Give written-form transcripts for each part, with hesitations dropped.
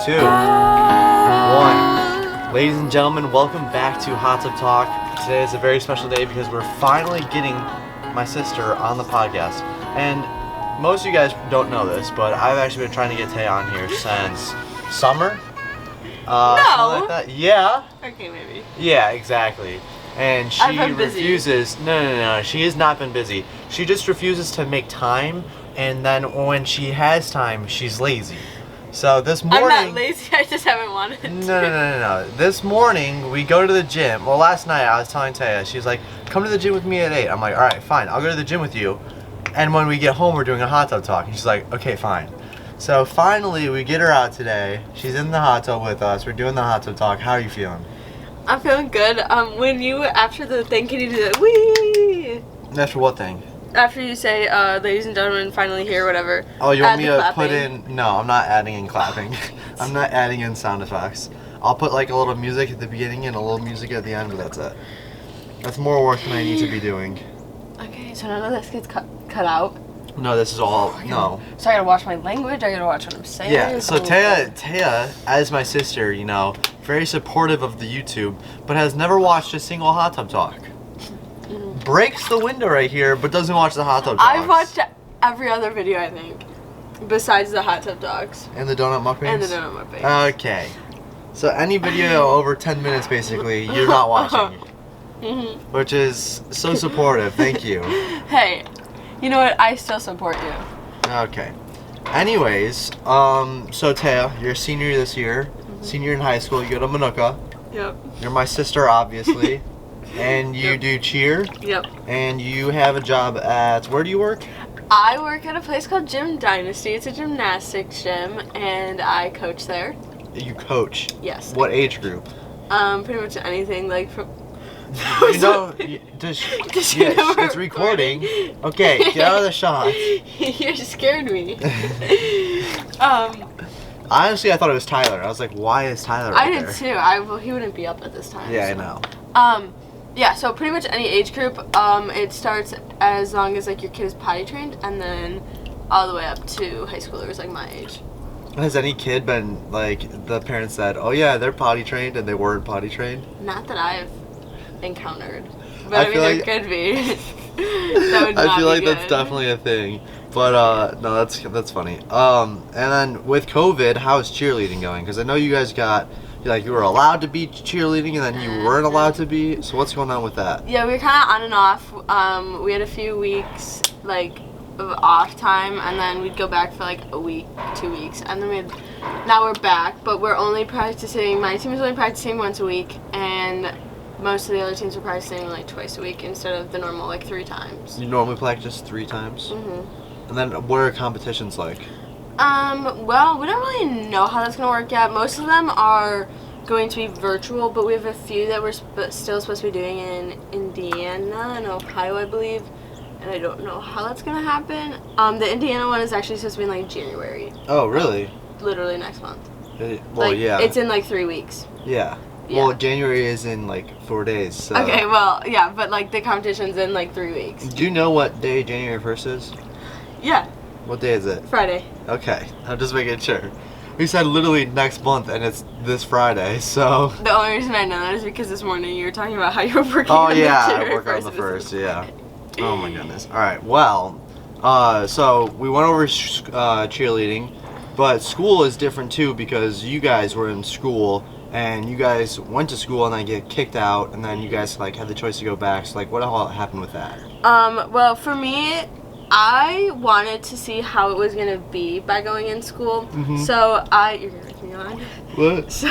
2, 1. Ladies and gentlemen, welcome back to Hot Tub Talk. Today is a very special day because we're finally getting my sister on the podcast. And most of you guys don't know this, but I've actually been trying to get Taya on here since summer. No. Like that. Yeah. Okay, maybe. Yeah, exactly. And she refuses. No. She has not been busy. She just refuses to make time, and then when she has time, she's lazy. So this morning. I'm not lazy. I just haven't wanted to. No. This morning we go to the gym. Well, last night I was telling Taya, she's like, "Come to the gym with me at 8." I'm like, "All right, fine. I'll go to the gym with you." And when we get home, we're doing a hot tub talk. And she's like, "Okay, fine." So finally, we get her out today. She's in the hot tub with us. We're doing the hot tub talk. How are you feeling? I'm feeling good. When you, after the thing, can you do the wee? After what thing? After you say, ladies and gentlemen, finally here, whatever. Oh, you want me to clapping. put in? No, I'm not adding in clapping. I'm not adding in sound effects. I'll put like a little music at the beginning and a little music at the end, but that's it. That's more work than I need to be doing. Okay, so none of this gets cut out. No, this is all, no. So I gotta watch my language, I gotta watch what I'm saying. Yeah, so Taya, as my sister, you know, very supportive of the YouTube, but has never watched a single hot tub talk. Breaks the window right here, but doesn't watch the hot tub talks. I've watched every other video, I think, besides the hot tub dogs. And the donut mukbangs? And the donut mukbangs. Okay. So any video over 10 minutes, basically, you're not watching. Which is so supportive, thank you. Hey, you know what? I still support you. Okay. Anyways, so Taya, you're a senior this year, senior in high school. You go to Manuka. Yep. You're my sister, obviously, and you do cheer. Yep. And you have a job at, where do you work? I work at a place called Gym Dynasty. It's a gymnastics gym, and I coach there. You coach. Yes. What age group? Pretty much anything, like from. You know, it's recording. Okay, get out of the shot. You scared me. Honestly, I thought it was Tyler. I was like, why is Tyler right there? I did too. Well, he wouldn't be up at this time. Yeah, so. I know. Yeah, so pretty much any age group. It starts as long as like your kid is potty trained, and then all the way up to high schoolers like my age. Has any kid been like the parents said, "Oh yeah, they're potty trained," and they weren't potty trained? Not that I've encountered, but I mean there could be. That would not I feel like be good. that's definitely a thing, but no, that's funny. And then with COVID, how is cheerleading going? Because I know you guys got you were allowed to be cheerleading, and then you weren't allowed to be. So what's going on with that? Yeah, we were kind of on and off. We had a few weeks like of off time, and then we'd go back for like a week, 2 weeks, and then now we're back, but we're only practicing. My team is only practicing once a week, and most of the other teams are practicing like twice a week instead of the normal like 3 times. You normally practice 3 times? Mm-hmm. And then what are competitions like? Well, we don't really know how that's going to work yet. Most of them are going to be virtual, but we have a few that we're still supposed to be doing in Indiana and Ohio, I believe. And I don't know how that's going to happen. The Indiana one is actually supposed to be in like January. Oh, really? Literally next month. Well, like, yeah. It's in like 3 weeks. Yeah. Yeah. Well, January is in like 4 days. So. Okay, well, yeah, but like the competition's in like 3 weeks. Do you know what day January 1st is? Yeah. What day is it? Friday. Okay, I'm just making sure. We said literally next month, and it's this Friday, so. The only reason I know that is because this morning you were talking about how you were working on the yeah, January I work 1st on the 1st, yeah. Oh my goodness. All right, well, so we went over cheerleading, but school is different too because you guys were in school and you guys went to school and then get kicked out, and then you guys like had the choice to go back. So like, what all happened with that? Well, for me, I wanted to see how it was gonna be by going in school. So you're gonna make me on. What? So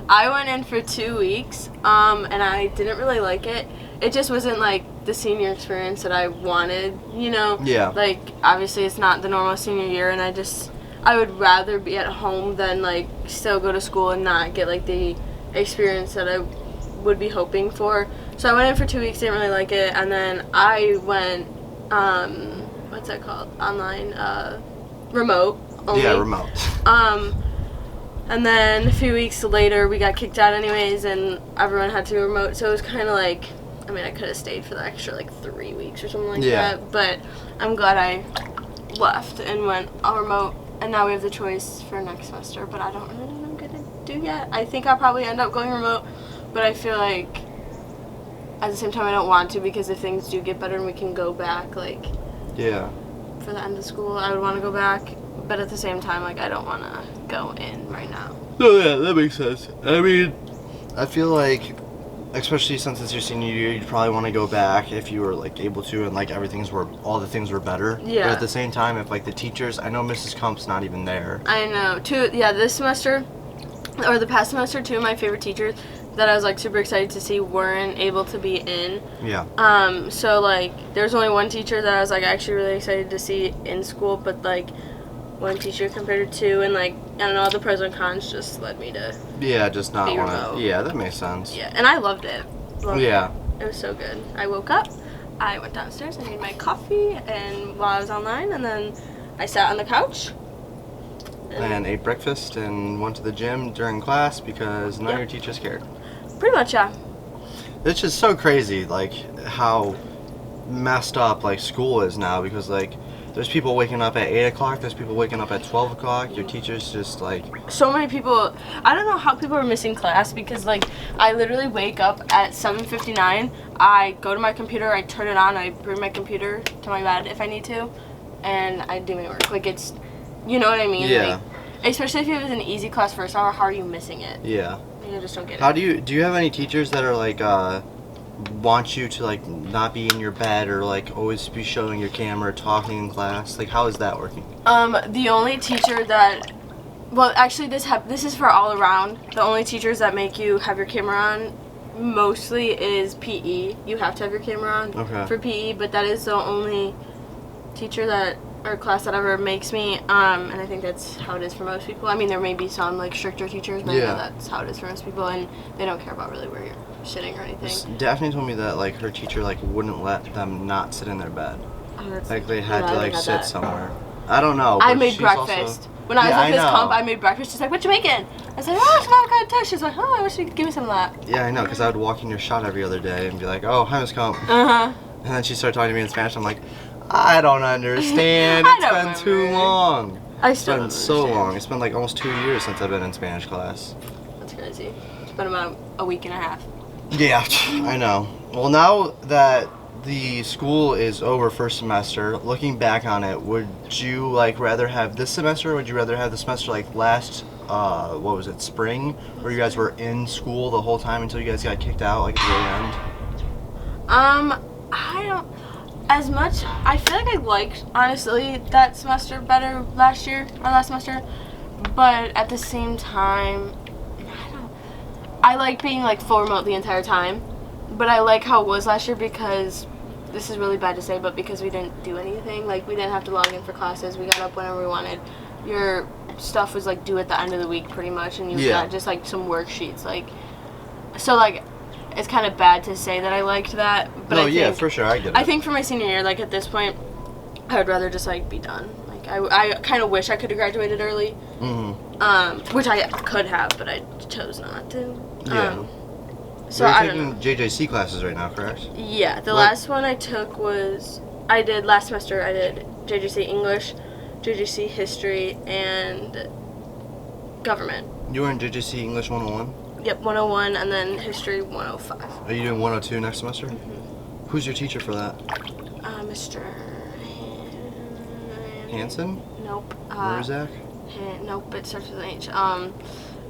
I went in for 2 weeks, and I didn't really like it. It just wasn't like the senior experience that I wanted, you know? Yeah. Like, obviously it's not the normal senior year, and I would rather be at home than like still go to school and not get like the experience that I would be hoping for. So I went in for 2 weeks, didn't really like it, and then I went, what's that called? Online, remote only. Yeah, remote. And then a few weeks later, we got kicked out anyways, and everyone had to go remote, so it was kind of like, I mean, I could have stayed for the extra like 3 weeks or something like that, but I'm glad I left and went all remote. And now we have the choice for next semester, but I don't really know what I'm gonna do yet. I think I'll probably end up going remote, but I feel like at the same time I don't want to, because if things do get better and we can go back, like, Yeah. for the end of school, I would want to go back, but at the same time, like, I don't want to go in right now. No, yeah, that makes sense. I mean, I feel like, especially since it's your senior year, you'd probably want to go back if you were like able to, and like all the things were better. Yeah. But at the same time, if like the teachers, I know Mrs. Kump's not even there. I know. This semester, or the past semester, two of my favorite teachers that I was like super excited to see weren't able to be in. Yeah. So like there's only one teacher that I was like actually really excited to see in school, but like one teacher compared to two, and like I don't know, all the pros and cons just led me to Yeah, just not be want remote. to. Yeah, that makes sense. Yeah, and I loved it. Yeah. It was so good. I woke up, I went downstairs, I made my coffee, and while I was online, and then I sat on the couch. And ate breakfast and went to the gym during class because none of your teachers cared. Pretty much, yeah. It's just so crazy, like how messed up like school is now, because like there's people waking up at 8 o'clock, there's people waking up at 12 o'clock, your teachers just like... So many people, I don't know how people are missing class, because like I literally wake up at 7:59, I go to my computer, I turn it on, I bring my computer to my bed if I need to, and I do my work. Like it's, you know what I mean? Yeah. Like, especially if it was an easy class first hour, how are you missing it? Yeah. I just don't get How it. do you have any teachers that are like want you to like not be in your bed or like always be showing your camera, talking in class? Like how is that working? The only teacher that, well, actually this is for all around. The only teachers that make you have your camera on mostly is PE. You have to have your camera on for PE, but that is the only teacher that or class that ever makes me, and I think that's how it is for most people. I mean, there may be some like stricter teachers, but I know that's how it is for most people, and they don't care about really where you're sitting or anything. Daphne told me that like her teacher like wouldn't let them not sit in their bed. Like they had to like sit somewhere. I don't know. I made breakfast. When I was at this comp, I made breakfast. She's like, "What you making?" I said, "Oh, it's not good taste." She's like, "Oh, I wish you could give me some of that." Yeah, I know, because I would walk in your shot every other day and be like, "Oh, hi, Miss Comp." And then she started talking to me in Spanish. I'm like, I don't understand. It's been too long. It's been so long. It's been like almost 2 years since I've been in Spanish class. That's crazy. It's been about a week and a half. Yeah, I know. Well, now that the school is over first semester, looking back on it, would you like rather have this semester, or would you rather have the semester like last, what was it, spring, where you guys were in school the whole time until you guys got kicked out, like at the very end? I don't. As much, I feel like I liked, honestly, that semester better last semester, but at the same time, I like being like full remote the entire time, but I like how it was last year because, this is really bad to say, but because we didn't do anything, like we didn't have to log in for classes, we got up whenever we wanted, your stuff was like due at the end of the week pretty much, and you got just like some worksheets, like, so like, it's kind of bad to say that I liked that, but I think, for sure, I get it. I think for my senior year, like at this point, I would rather just like be done. Like I kind of wish I could have graduated early, which I could have, but I chose not to. So you're I don't taking know. JJC classes right now, correct? Yeah, the last one I took was last semester. I did JJC English, JJC History, and Government. You were in JJC English 101? Yep, 101, and then History 105. Are you doing 102 next semester? Who's your teacher for that? Mr. Hanson? Nope. Murzak? Nope, it starts with an H.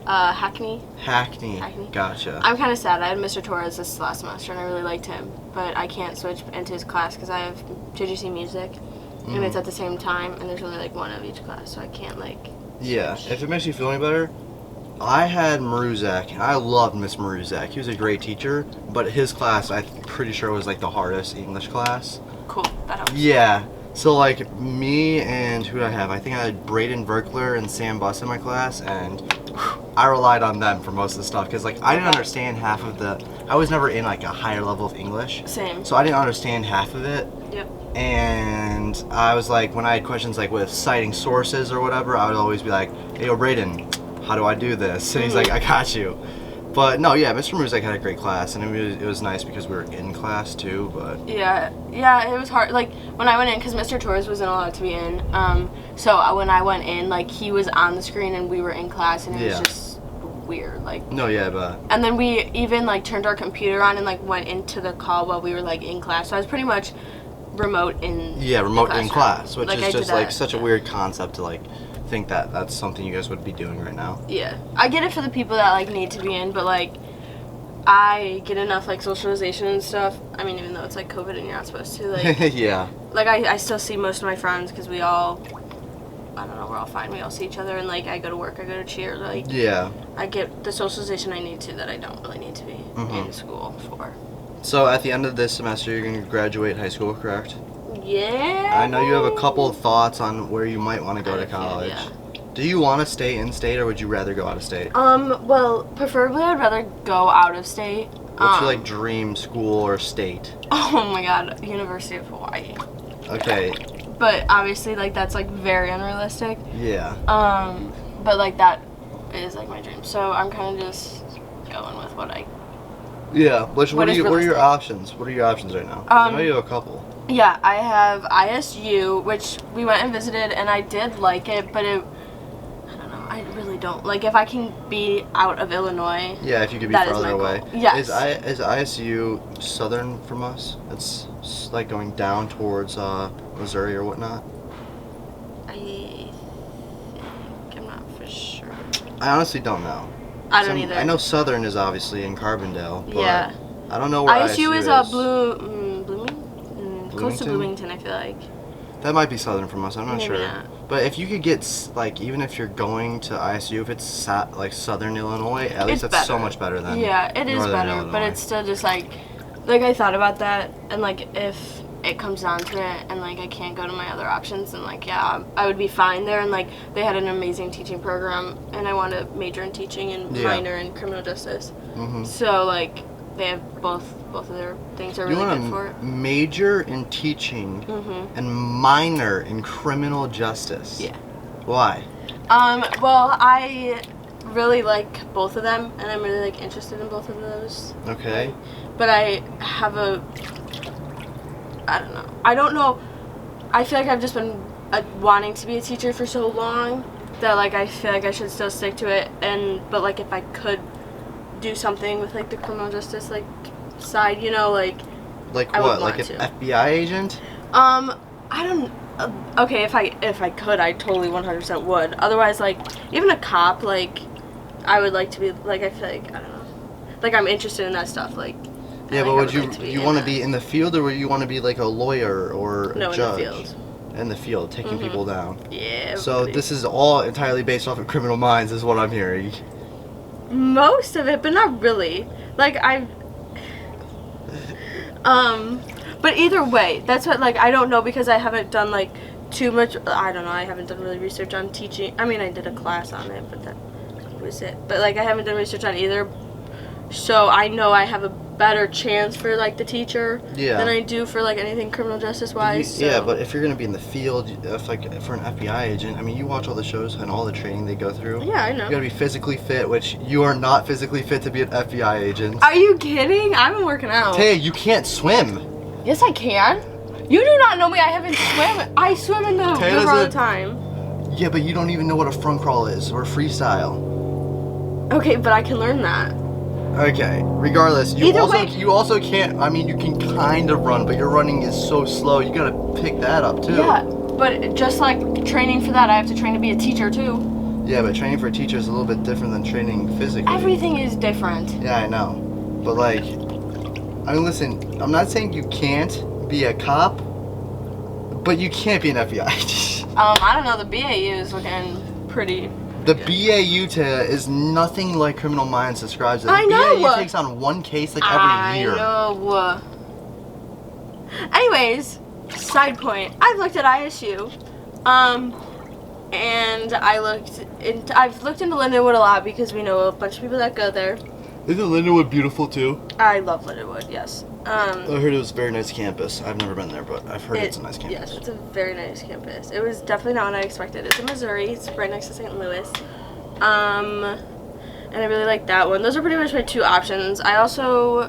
Hackney. Hackney. Gotcha. I'm kind of sad. I had Mr. Torres this last semester, and I really liked him, but I can't switch into his class because I have JGC Music, and it's at the same time, and there's only like one of each class, so I can't like. Yeah, if it makes you feel any better, I had Maruzak, and I loved Miss Maruzak. He was a great teacher, but his class, I'm pretty sure, was like the hardest English class. Cool, that helps. Yeah, so like me and who did I have? I think I had Braden Verkler and Sam Buss in my class, and I relied on them for most of the stuff, because like I didn't understand half of I was never in like a higher level of English. Same. So I didn't understand half of it. Yep. And I was like, when I had questions like with citing sources or whatever, I would always be like, hey, yo, Braden, how do I do this? And he's like, I got you. But no, yeah, Mr. Muzak had a great class, and it was nice because we were in class too. But yeah, it was hard. Like when I went in, because Mr. Torres wasn't allowed to be in. So when I went in, like he was on the screen and we were in class, and it was just weird. Like no, yeah, but. And then we even like turned our computer on and like went into the call while we were like in class. So I was pretty much remote in. Yeah, remote in class, which like, is just like such a weird concept to like think that that's something you guys would be doing right now. Yeah, I get it for the people that like need to be in, but like I get enough like socialization and stuff. I mean, even though it's like COVID and you're not supposed to, like yeah, like I still see most of my friends because we all, I don't know, we're all fine, we all see each other, and like I go to work, I go to cheer, like yeah, I get the socialization I need to that I don't really need to be in school for. So at the end of this semester you're going to graduate high school, correct? Yeah. I know you have a couple of thoughts on where you might want to go to college. Yeah. Do you want to stay in state or would you rather go out of state? Well, preferably I'd rather go out of state. What's your like dream school or state? Oh my god, University of Hawaii. Okay. But obviously like that's like very unrealistic. Yeah. But like that is like my dream. So I'm kind of just going with what I. Yeah. What are your realistic. options? What are your options right now? 'Cause I know you have a couple. Yeah, I have ISU, which we went and visited, and I did like it, but I don't know, I really don't. Like, if I can be out of Illinois, yeah, if you could be that is farther my away. goal. Yes. Is ISU southern from us? It's like going down towards Missouri or whatnot. I think, I'm not for sure. I honestly don't know. I don't either. I know southern is obviously in Carbondale, but yeah. I don't know where ISU is Bloomington? close to Bloomington, I feel like. That might be southern from us. I'm not Maybe sure. not. But if you could get like, even if you're going to ISU, if it's like southern Illinois, at least that's so much better than. Yeah, it is northern better, Illinois. but it's still just like I thought about that, and like if it comes down to it, and like I can't go to my other options, and like yeah, I would be fine there, and like they had an amazing teaching program, and I want to major in teaching and minor in criminal justice. So like they have both of their things are really good for it. Major in teaching and minor in criminal justice. Yeah. Why? Well, I really like both of them, and I'm really like interested in both of those. Okay. But I have I don't know. I feel like I've just been wanting to be a teacher for so long that like I feel like I should still stick to it. But like if I could do something with like the criminal justice like side, you know, like I what? would Like want an to. FBI agent? I don't. Okay, if I could, I totally 100% would. Otherwise, like even a cop, like I would like to be like I feel like I don't know, like I'm interested in that stuff, like. Yeah, but would you want to be in the field or would you want to be like a lawyer or a judge? In the field. In the field, taking people down. Yeah. So buddy. this is all entirely based off of Criminal Minds, is what I'm hearing. Most of it, but not really. Like but either way, that's what like I don't know because I haven't done like too much. I don't know. I haven't done really research on teaching. I mean, I did a class on it, but that was it. But like I haven't done research on either. So I know I have a better chance for like the teacher than I do for like anything criminal justice wise. Yeah, but if you're gonna be in the field, if like for an FBI agent, I mean, you watch all the shows and all the training they go through. Yeah, I know. You gotta be physically fit, which you are not physically fit to be an FBI agent. Are you kidding? I've been working out. Taya, you can't swim. Yes, I can. You do not know me. I haven't swim. I swim in the river all the time. Yeah, but you don't even know what a front crawl is or freestyle. Okay, but I can learn that. Okay. Regardless, you also can't. I mean, you can kind of run, but your running is so slow. You gotta pick that up too. Yeah, but just like training for that, I have to train to be a teacher too. Yeah, but training for a teacher is a little bit different than training physically. Everything is different. Yeah, I know. But like, I mean, listen. I'm not saying you can't be a cop, but you can't be an FBI agent. I don't know. The BAU is looking pretty. The BAU is nothing like Criminal Minds describes it. The I know. BAU takes on one case like every year. I know. Anyways, side point. I've looked at ISU, and I've looked into Lindenwood a lot because we know a bunch of people that go there. Isn't Lindenwood beautiful too? I love Lindenwood. Yes. I heard it was a very nice campus. I've never been there, but I've heard it's a nice campus. Yes, it's a very nice campus. It was definitely not what I expected. It's in Missouri. It's right next to St. Louis. and I really like that one. Those are pretty much my 2 options. I also,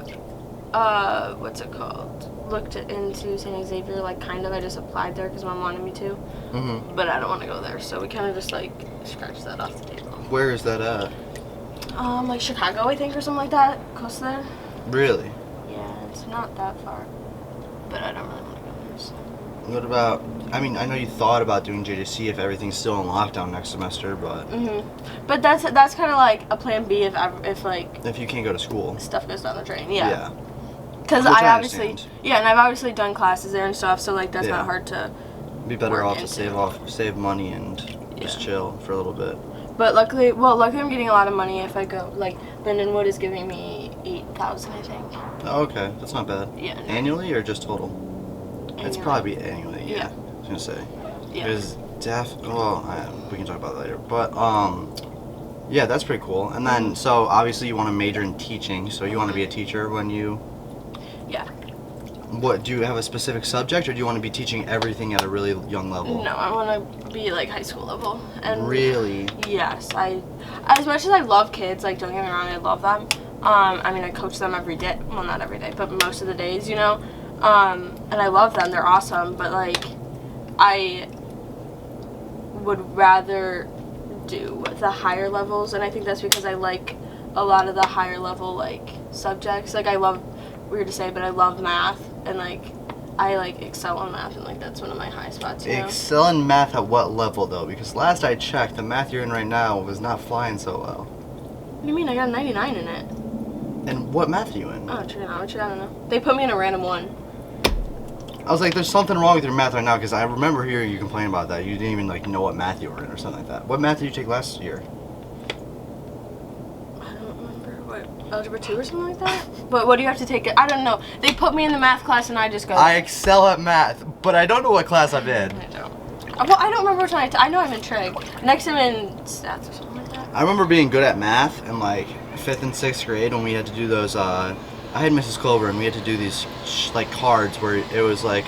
what's it called? Looked into St. Xavier, like kind of. I just applied there because Mom wanted me to. Mm-hmm. But I don't want to go there, so we kind of just like scratched that off the table. Where is that at? Like Chicago, I think, or something like that. Close to there. Really? Yeah, it's not that far. But I don't really want to go there. So. What about? I mean, I know you thought about doing JJC if everything's still in lockdown next semester, but. But that's kind of like a plan B if like. If you can't go to school. Stuff goes down the drain. Yeah. Yeah. Because Which I I obviously, understand. and I've obviously done classes there and stuff, so like that's Yeah. not hard to. Be better work off to into. save money and just Yeah. chill for a little bit. But luckily I'm getting a lot of money if I go. Like Lindenwood is giving me $8,000, I think. Oh, okay, that's not bad. Yeah. No. Annually or just total? It's Annually. probably annually. Yeah. Yeah. I was gonna say. Yeah. Because we can talk about that later. But yeah, that's pretty cool. And then so obviously you want to major in teaching, so you want to be a teacher when you. Yeah. What, do you have a specific subject, or do you want to be teaching everything at a really young level? No, I want to be like high school level. And Really? Yes, as much as I love kids, like don't get me wrong, I love them. I mean, I coach them every day. Well, not every day, but most of the days, you know. And I love them. They're awesome. But like, I would rather do the higher levels, and I think that's because I like a lot of the higher level like subjects. Like I love, weird to say, but I love math, and like I like excel in math, and like that's one of my high spots. You know? Excel in math at what level though? Because last I checked, the math you're in right now was not flying so well. What do you mean? I got a 99 in it. And what math are you in? Oh, trigonometry. I don't know. They put me in a random one. I was like, there's something wrong with your math right now, because I remember hearing you complain about that. You didn't even like know what math you were in or something like that. What math did you take last year? I don't remember. What, algebra 2 or something like that? But what do you have to take? I don't know. They put me in the math class and I just go. I excel at math, but I don't know what class I'm in. I don't. Well, I don't remember which one I know I'm in trig. Next I'm in stats or something like that. I remember being good at math in like 5th and 6th grade when we had to do those. I had Mrs. Clover and we had to do these like cards where it was like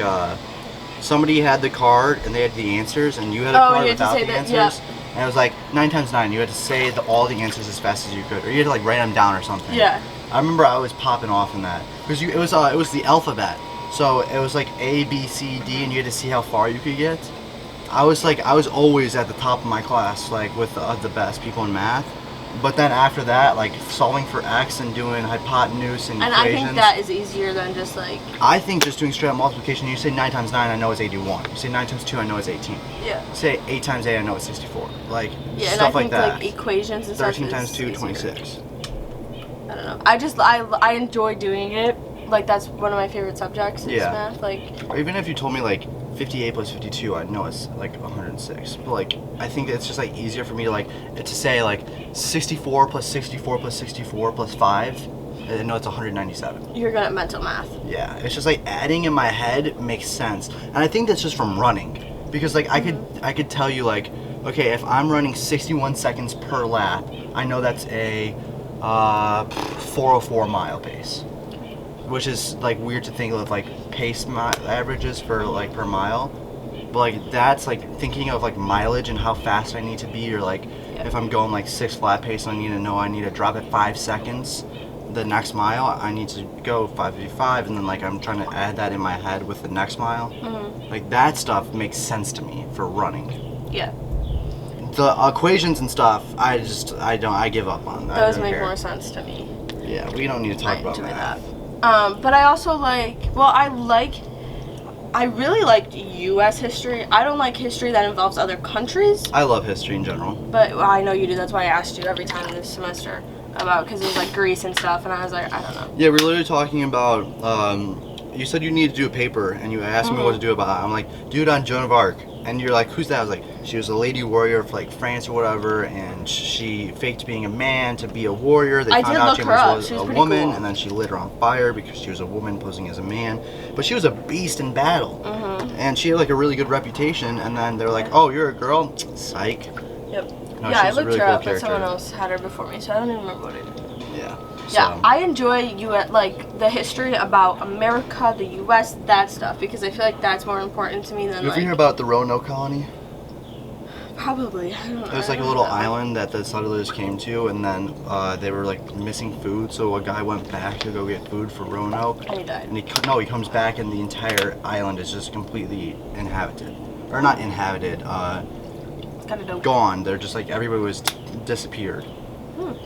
somebody had the card and they had the answers, and you had a card without the answers. Yeah. And it was like 9 times 9. You had to say all the answers as fast as you could, or you had to like write them down or something. Yeah. I remember I was popping off in that because it was the alphabet, so it was like A, B, C, D, and you had to see how far you could get. I was always at the top of my class, like with the best people in math. But then after that, like solving for X and doing hypotenuse and equations. I think that is easier than just like. I think just doing straight up multiplication. You say 9 times 9, I know it's 81. You say 9 times 2, I know it's 18. Yeah. You say 8 times 8, I know it's 64. Like yeah, stuff and I think like that. like equations and stuff. 13 times 2, easier. 26. I don't know. I enjoy doing it. Like that's one of my favorite subjects is math. Like. Or even if you told me like 58 plus 52, I know it's like 106. But like I think it's just like easier for me to say like 64 plus 64 plus 64 plus 5. I know it's 197. You're good at mental math. Yeah, it's just like adding in my head makes sense, and I think that's just from running, because like I could tell you like, okay, if I'm running 61 seconds per lap, I know that's a 404 mile pace, which is like weird to think of like pace averages for like per mile, but like that's like thinking of like mileage and how fast I need to be, or like if I'm going like 6 flat pace, I need to drop it 5 seconds. The next mile I need to go 5:55, and then like I'm trying to add that in my head with the next mile. Like that stuff makes sense to me for running. Yeah. The equations and stuff, I give up on. Those make more sense to me. Yeah, we don't need to talk about math. That. But I also I really liked U.S. history. I don't like history that involves other countries. I love history in general. But I know you do. That's why I asked you every time this semester about, because it was like Greece and stuff, and I was like, I don't know. Yeah, we're literally talking about. You said you need to do a paper, and you asked me what to do about it. I'm like, do it on Joan of Arc. And you're like, who's that? I was like, she was a lady warrior of like France or whatever, and she faked being a man to be a warrior. They found out she was a woman, cool. And then she lit her on fire because she was a woman posing as a man. But she was a beast in battle, and she had like a really good reputation. And then they're like, oh, you're a girl? Psych. Yep. No, yeah, I looked really her cool up, character. but someone else had her before me, so I don't even remember what I did. Yeah. Yeah, I enjoy like the history about America, the U.S., that stuff, because I feel like that's more important to me than You ever hear about the Roanoke colony? Probably. I don't know. It was like a little island that the settlers came to, and then they were like missing food, so a guy went back to go get food for Roanoke. And he died. And he comes back, and the entire island is just completely inhabited, or not inhabited, It's kind of dope. gone. They're just like everybody was disappeared,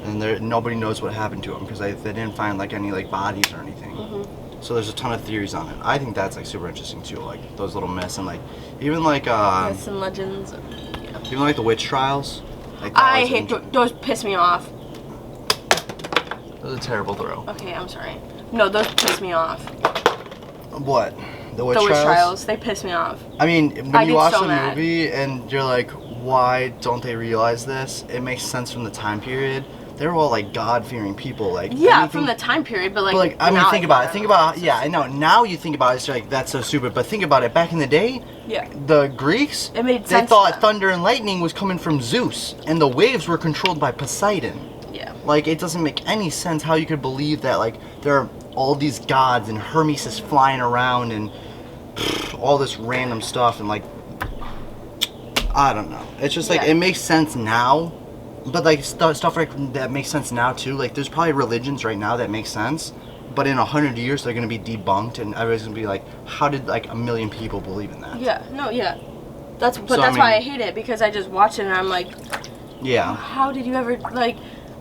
and nobody knows what happened to them because they didn't find like any like bodies or anything. So there's a ton of theories on it. I think that's like super interesting too, like those little myths and like even like Myths and legends. even like the witch trials. Like I hate those. Piss me off. That was a terrible throw. Okay, I'm sorry. No, those piss me off. What? The witch The witch trials? trials, they piss me off. I mean, when I you get watch so the mad. movie and you're like, why don't they realize this? It makes sense from the time period. They were all like God-fearing people, like Yeah, anything- from the time period, but like. But like, I mean, now think about it. Think about, it's yeah, I know. Now you think about it, it's like that's so stupid. But think about it. Back in the day, Yeah. the Greeks, It made they sense to thought them. thunder and lightning was coming from Zeus, and the waves were controlled by Poseidon. Yeah. Like, it doesn't make any sense how you could believe that, like, there are all these gods and Hermes is flying around and all this random stuff and, like, I don't know. It's just, like, Yeah. it makes sense now, but, like, stuff like that makes sense now, too. Like, there's probably religions right now that make sense, but in 100 years, they're going to be debunked, and everybody's going to be like, how did, like, a million people believe in that? Yeah. No. Yeah. That's So, I why I mean- hate it, because I just watch it and I'm like, Yeah. how did you ever like?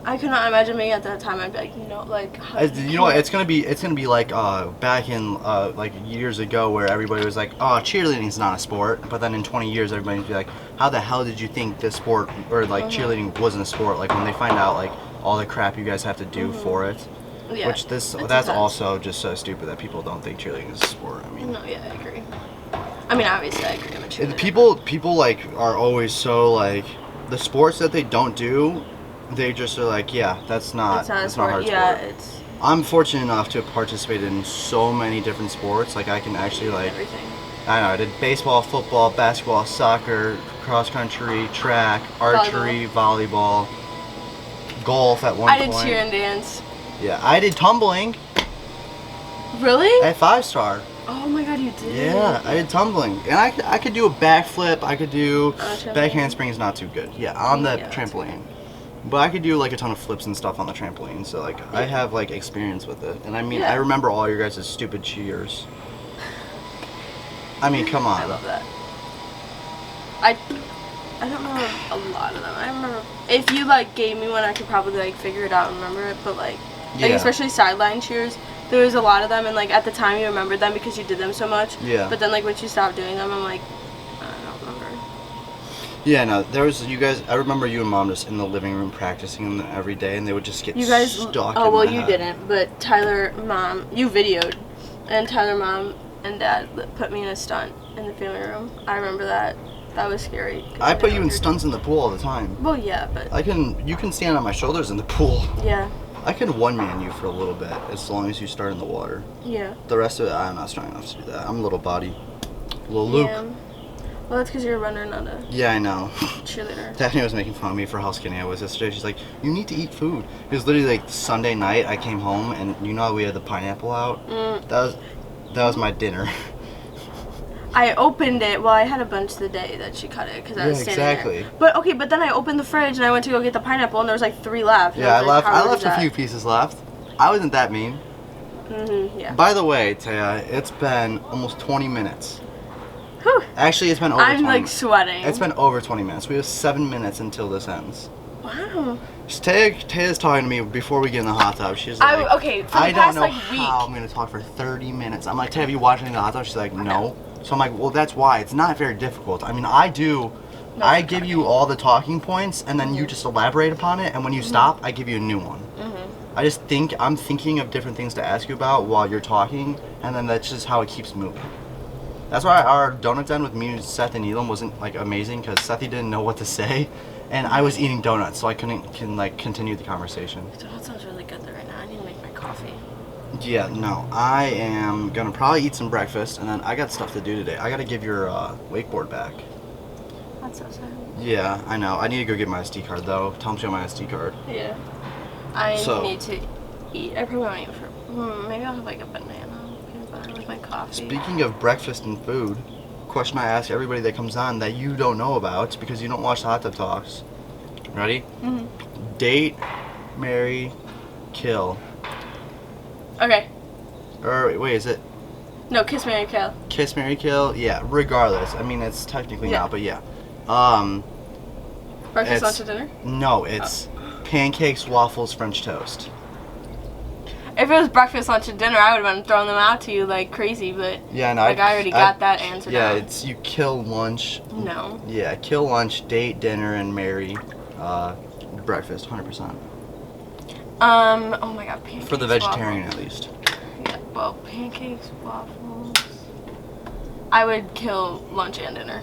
I could not imagine me at that time. I'd be like, no, like. How You know what? It's gonna be like back in like years ago where everybody was like, oh, cheerleading's not a sport. But then in 20 years, everybody'd be like, how the hell did you think this sport or like cheerleading wasn't a sport? Like when they find out like all the crap you guys have to do for it. Yeah. Which that's intense. also just so stupid that people don't think cheerleading is a sport. I mean, No. Yeah, I agree. I mean, obviously, I agree. I'm a cheerleader. people like are always so like the sports that they don't do. They just are like, yeah, that's not It's not a hard sport. Yeah, sport. it's I'm fortunate enough to participate in so many different sports. Like I can actually like, everything. I don't know, I did baseball, football, basketball, soccer, cross country, track, archery, volleyball, golf at one I point. did cheer and dance. Yeah, I did tumbling Really? at 5-star. Oh my god, you did. Yeah, I did tumbling, and I could do a backflip. I could do trampoline? back handspring is not too good. Yeah, on the Yeah, that's trampoline. But I could do like a ton of flips and stuff on the trampoline, so like I have like experience with it. And I mean, Yeah. I remember all your guys' stupid cheers. I mean, come on. I love that. I don't know a lot of them. I remember if you like gave me one, I could probably like figure it out and remember it. But like Yeah. especially sideline cheers, there was a lot of them, and like at the time you remembered them because you did them so much. Yeah. But then like once you stopped doing them, I'm like, I don't remember. Yeah, no, there was you guys. I remember you and Mom just in the living room practicing them every day, and they would just get You guys. stuck. Oh in well, my you head. didn't. But Tyler, Mom, you videoed, and Tyler, Mom, and Dad put me in a stunt in the family room. I remember that. That was scary. 'cause I put didn't you know in your- stunts in the pool all the time. Well, yeah, but You can stand on my shoulders in the pool. yeah, I can one-man you for a little bit, as long as you start in the water. yeah. The rest of it, I'm not strong enough to do that. I'm a little body. Little Luke. Yeah. Well, that's because you're a runner, not a Yeah, I know. cheerleader. Daphne was making fun of me for how skinny I was yesterday. She's like, you need to eat food. It was literally like Sunday night, I came home, and you know how we had the pineapple out? That was my dinner. I opened it. Well, I had a bunch the day that she cut it because I was Yeah, standing exactly. there. But okay, but then I opened the fridge and I went to go get the pineapple and there was like 3 left. and Yeah, I was like, left. how I rude left is a that? few pieces left. I wasn't that mean. Yeah. By the way, Taya, it's been almost 20 minutes. Whew. Actually, it's been over I'm 20 like minutes. sweating. It's been over 20 minutes. We have 7 minutes until this ends. Wow. Taya's talking to me before we get in the hot tub. She's like, okay, for the I don't past know like how I'm week. going to talk for 30 minutes. I'm like, Taya, have you watched any of the hot tub? She's like, no. So I'm like, well, that's why. It's not very difficult. I mean, I give you all the talking points, and then you just elaborate upon it, and when you stop, I give you a new one. I just I'm thinking of different things to ask you about while you're talking, and then that's just how it keeps moving. That's why our donut den with me, Seth, and Elam wasn't like amazing, because Sethy didn't know what to say, and I was eating donuts, so I couldn't continue the conversation. That sounds really good though right now. I need to make my coffee. Yeah, no, I am gonna probably eat some breakfast, and then I got stuff to do today. I gotta give your wakeboard back. That's so sad. Yeah, I know. I need to go get my SD card though. Tell them to show my SD card. Yeah. I So- need to eat. I probably won't eat maybe I'll have like a banana peanut butter with my coffee. Speaking of breakfast and food, question I ask everybody that comes on that you don't know about because you don't watch the Hot Tub Talks. Ready? Mhm. Date, marry, kill. Okay. Or wait, is it No, kiss, marry, kill. kiss, marry, kill? Yeah, regardless. I mean, it's technically Yeah. not, but yeah. Breakfast, It's- lunch, and dinner? No, it's pancakes, waffles, French toast. If it was breakfast, lunch, and dinner, I would have been throwing them out to you like crazy, but Yeah, no. like I already got that answer Yeah, down. it's you kill lunch. No. Yeah, kill lunch, date, dinner, and marry breakfast, 100%. Oh my god, pancakes. For the vegetarian, waffles. at least. Yeah, well, pancakes, waffles. I would kill lunch and dinner.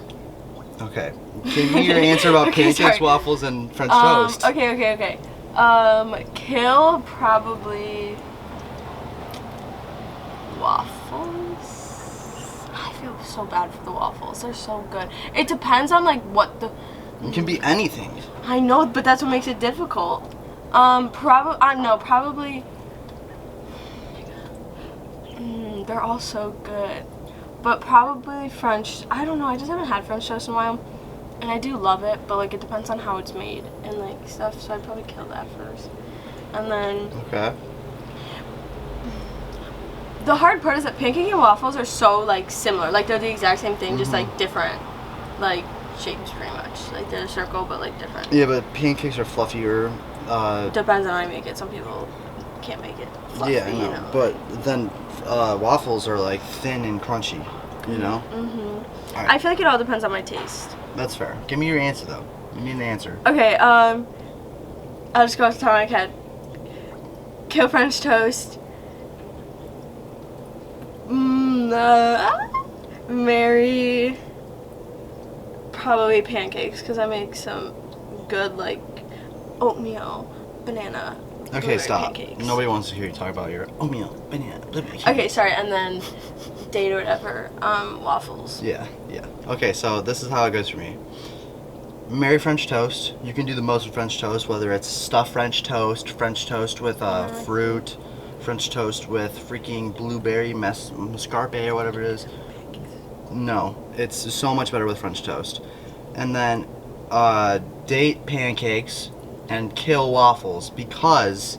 Okay. Give me your answer about Okay, pancakes, sorry. waffles, and French toast. Okay. Kill probably waffles. I feel so bad for the waffles. They're so good. It depends on like what the. It can be anything. I know, but that's what makes it difficult. Probably. They're all so good, but probably French. I don't know. I just haven't had French toast in a while, and I do love it. But like, it depends on how it's made and like stuff. So I'd probably kill that first, and then. Okay. The hard part is that pancake and waffles are so like similar. Like they're the exact same thing, just like different, like shapes pretty much. Like they're a circle, but like different. Yeah, but pancakes are fluffier. Depends on how I make it. Some people can't make it fluffy, Yeah, I know. you know. But then waffles are like thin and crunchy. You know. Mm-hmm. All right. I feel like it all depends on my taste. That's fair. Give me your answer though. You need an answer. Okay. I'll just go off the top of my head. Kill French toast. Marry probably pancakes because I make some good like oatmeal banana. Okay, blueberry stop. Pancakes. Nobody wants to hear you talk about your oatmeal, banana, blueberry. Okay, sorry, and then date or whatever. Waffles. Yeah. Okay, so this is how it goes for me. Marry French toast. You can do the most with French toast, whether it's stuffed French toast with fruit, French toast with freaking blueberry mascarpone or whatever it is. No, it's so much better with French toast. And then date pancakes and kill waffles, because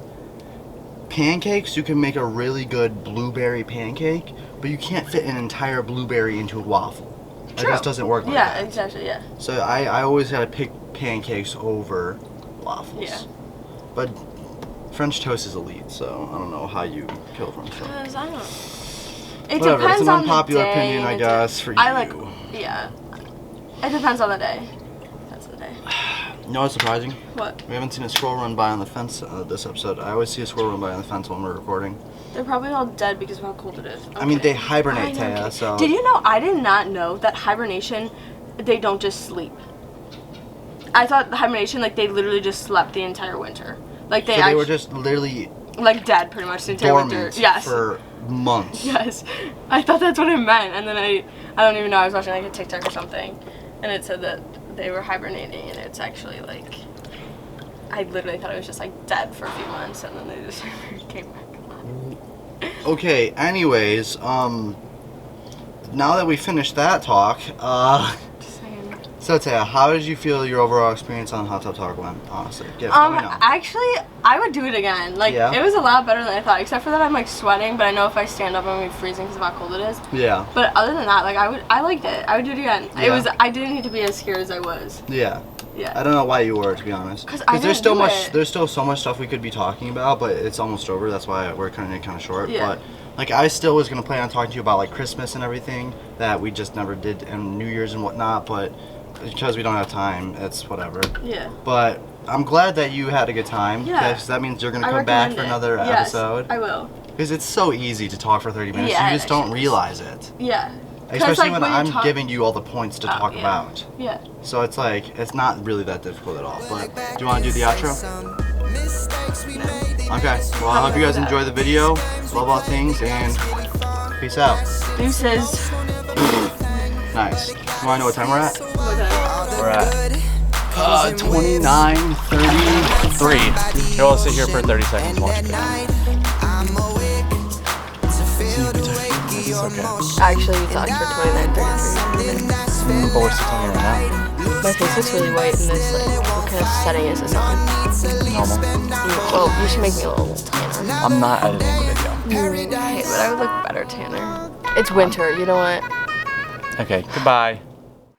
pancakes, you can make a really good blueberry pancake, but you can't fit an entire blueberry into a waffle. It True. just doesn't work like Yeah, that. exactly. Yeah. So I always gotta pick pancakes over waffles. Yeah. But French toast is elite, so I don't know how you kill French toast. Cause I don't. It Whatever, depends it's an on unpopular the day. opinion, I and guess, for I you. like. Yeah. It depends on the day. That's the day. You know what's surprising? What? We haven't seen a squirrel run by on the fence this episode. I always see a squirrel run by on the fence when we're recording. They're probably all dead because of how cold it is. I mean, they I hibernate, know, I'm Taya, kidding. so... Did you know? I did not know that hibernation. They don't just sleep. I thought the hibernation, like they literally just slept the entire winter. Like they So they actually were just literally like dead pretty much the entire dormant winter. Yes. for months. Yes. I thought that's what it meant, and then I don't even know. I was watching like a TikTok or something, and it said that they were hibernating, and it's actually like I literally thought it was just like dead for a few months, and then they just came back alive. Okay, anyways, now that we finished that talk, Just saying. so Taya, how did you feel your overall experience on Hot Tub Talk went, honestly? Yeah, let me know. Actually, I would do it again. Like, Yeah? it was a lot better than I thought, except for that I'm like sweating, but I know if I stand up, I'm gonna be freezing because of how cold it is. Yeah, But other than that, like, I liked it. I would do it again. Yeah. I didn't need to be as scared as I was. yeah. Yeah. I don't know why you were, to be honest. 'Cause I there's didn't still do much. it. There's still so much stuff we could be talking about, but it's almost over. That's why we're kind of short. Yeah. But like, I still was gonna plan on talking to you about like Christmas and everything that we just never did, and New Year's and whatnot. But because we don't have time, it's whatever. Yeah. But I'm glad that you had a good time. Yeah. Because that means you're gonna I come back recommend for it. another Yes, episode. I will. Because it's so easy to talk for 30 minutes. Yeah, You just it don't actually is. realize it. Yeah. 'Cause, Especially like, when I'm you're giving you all the points to talk yeah. about. Yeah. So it's like, it's not really that difficult at all. But do you want to do the outro? Okay. Well, I hope you guys enjoy the video. Love all things, and peace out. Deuces. Nice. You want to know what time we're at? What time? We're at 29:33. Here, we'll sit here for 30 seconds and watch it. okay. Actually, you talked for 29:33. But we're still talking right now. My face looks really white in this, like, what kind of setting is this on? Normal. Well, you should make me a little tanner. I'm not editing the video. Hey, but I would look better tanner. It's winter, you know what? Okay, goodbye.